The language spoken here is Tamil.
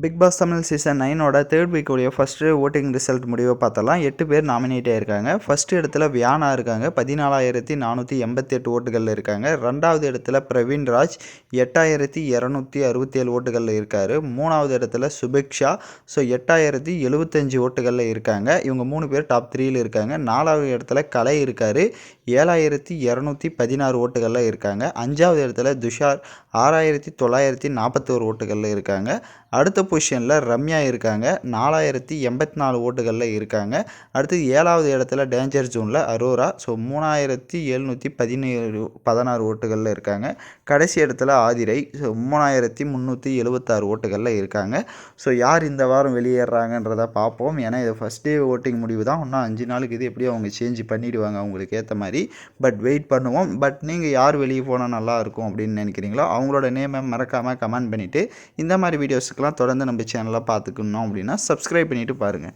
பிக் பாஸ் தமிழ் சீசன் 9ஓட தேர்ட் வீக் உடைய ஃபஸ்ட்டு ஓட்டிங் ரிசல்ட் முடிவை பார்த்தலாம். 8 பேர் நாமினேட் ஆயிருக்காங்க. ஃபர்ஸ்ட் இடத்துல வியானா இருக்காங்க. 14,488 ஓட்டுகளில் இருக்காங்க. ரெண்டாவது இடத்துல பிரவீன்ராஜ் 8,267 ஓட்டுகளில் இருக்கார். மூணாவது இடத்துல சுபிக்ஷா 8,075 ஓட்டுகளில் இருக்காங்க. இவங்க 3 பேர் டாப் 3யில் இருக்காங்க. நாலாவது இடத்துல கலை இருக்கார். 7,216 ஓட்டுகளில் இருக்காங்க. அஞ்சாவது இடத்துல துஷார் 6,941 ஓட்டுகளில் இருக்காங்க. அடுத்த பொசிஷனில் ரம்யா இருக்காங்க. 4,084 ஓட்டுகளில் இருக்காங்க. அடுத்து 7வது இடத்துல டேஞ்சர் ஜோனில் அரோரா 3,716 ஓட்டுகளில் இருக்காங்க. கடைசி இடத்துல ஆதிரை 3,376 ஓட்டுகளில் இருக்காங்க. யார் இந்த வாரம் வெளியேறாங்கன்றதை பார்ப்போம். ஏன்னா இது ஃபஸ்ட் டே ஓட்டிங் முடிவு தான். இன்னும் 5 நாளுக்கு இது எப்படியும் அவங்க சேஞ்ச் பண்ணிவிடுவாங்க அவங்களுக்கு ஏற்ற மாதிரி. பட் வெயிட் பண்ணுவோம். பட் நீங்கள் யார் வெளியே போனால் நல்லாயிருக்கும் அப்படின்னு நினைக்கிறீங்களோ அவங்களோட நேமை மறக்காமல் கமெண்ட் பண்ணிவிட்டு இந்த மாதிரி வீடியோஸுக்கெல்லாம் தொடர்ந்து நம்ம சேனலில் பார்த்துக்கணும் அப்படின்னா சப்ஸ்கிரைப் பண்ணிவிட்டு பாருங்கள்.